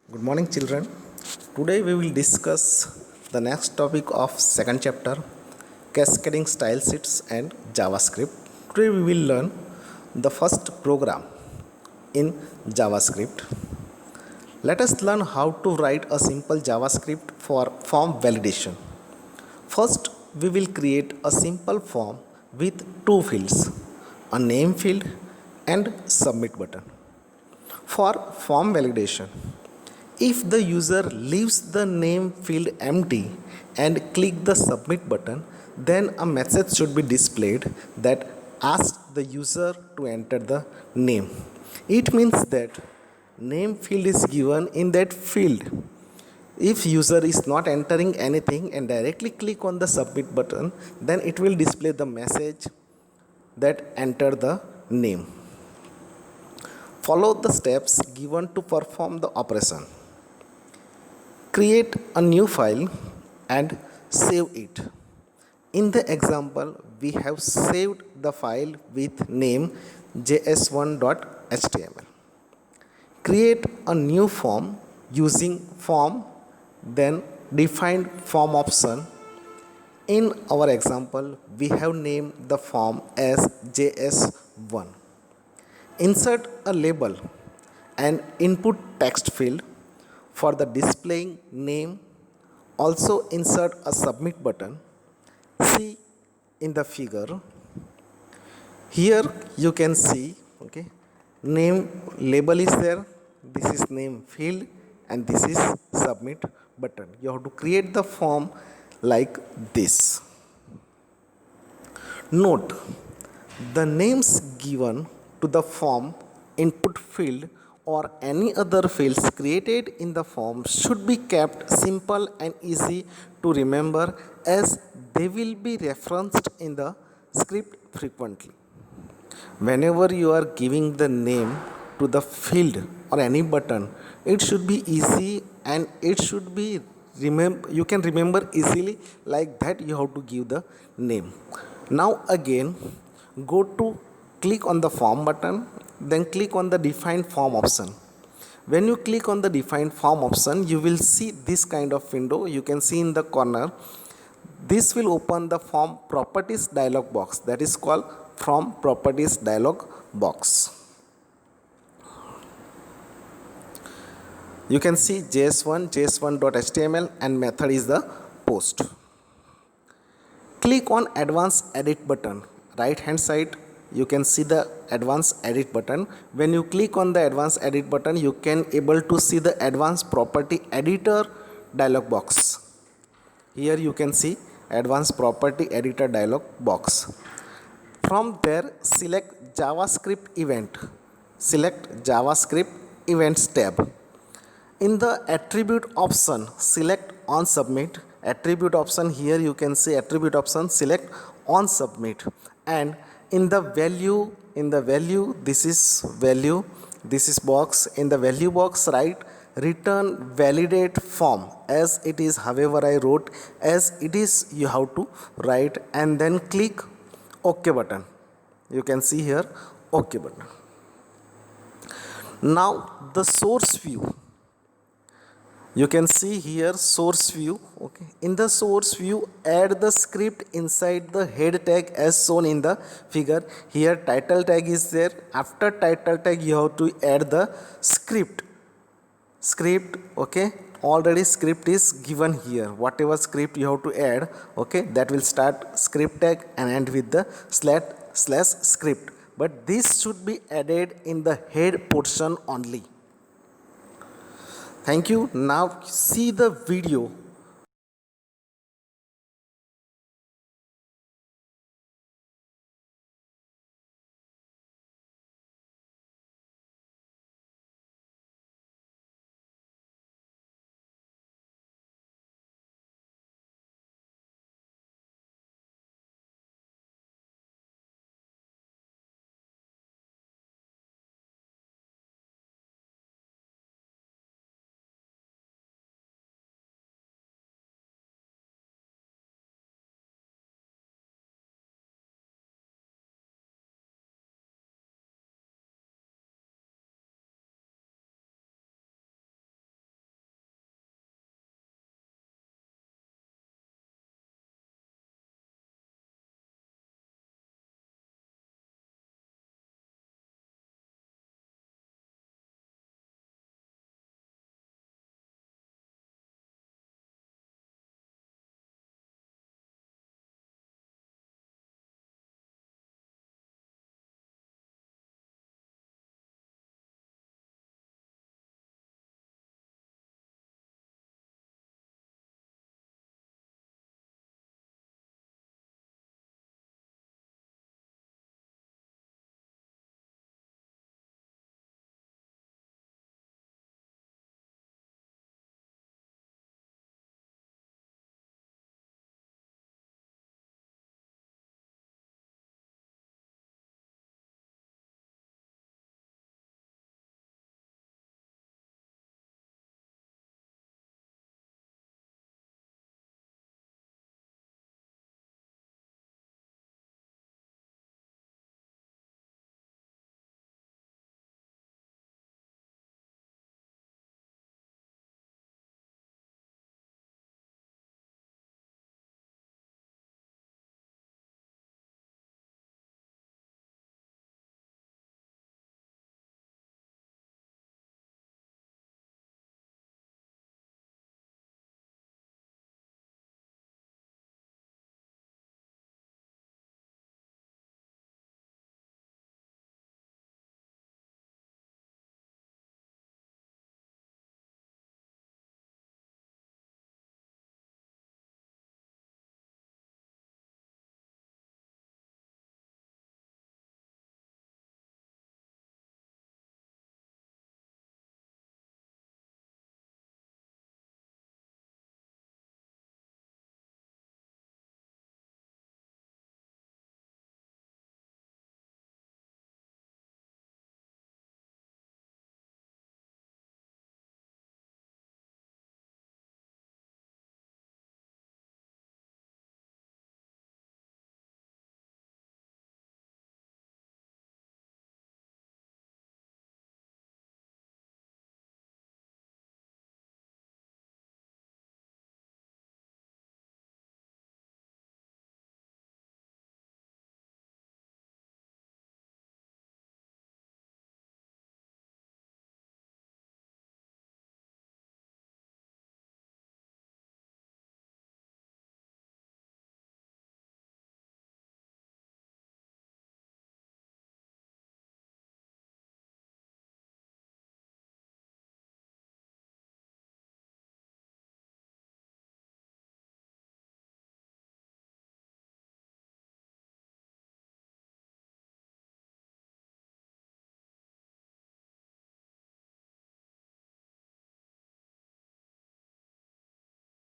Good morning, children. Today we will discuss the next topic of second chapter, cascading style sheets and JavaScript. Today we will learn the first program in JavaScript. Let us learn how to write a simple JavaScript for form validation. First, we will create a simple form with two fields, a name field and submit button. For form validation, if the user leaves the name field empty and click the submit button, then a message should be displayed that asks the user to enter the name. It means that name field is given in that field. If user is not entering anything and directly click on the submit button, then it will display the message that enter the name. Follow the steps given to perform the operation. Create a new file and save it. In the example, we have saved the file with name js1.html. Create a new form using form, then define form option. In our example, we have named the form as js1. Insert a label and input text field for the displaying name. Also insert a submit button. See in the figure. Here you can see, name label is there. This is name field and this is submit button. You have to create the form like this. Note, the names given to the form input field or any other fields created in the form should be kept simple and easy to remember, as they will be referenced in the script frequently. Whenever you are giving the name to the field or any button, it should be easy and it should be you can remember easily. Like that you have to give the name. Now again, go to click on the form button, then click on the define form option. When you click on the define form option, you will see this kind of window. You can see in the corner, this will open the form properties dialog box, that is called form properties dialog box. You can see js1.html and method is the post. Click on advanced edit button, right hand side. You can see the advanced edit button. When you click on the advanced edit button, you can able to see the advanced property editor dialog box. Here you can see advanced property editor dialog box. From there, select JavaScript event. Select JavaScript events tab. In the attribute option, select on submit. Attribute option, here you can see attribute option, select on submit. And in the value, this is value, this is box. In the value box, write return validate form as it is. However, I wrote as it is, you have to write, and then click OK button. You can see here OK button. Now the source view. You can see here source view. In the source view, add the script inside the head tag as shown in the figure. Here title tag is there. After title tag, you have to add the script. Already script is given here. Whatever script you have to add, that will start script tag and end with the slash script. But this should be added in the head portion only. Thank you. Now see the video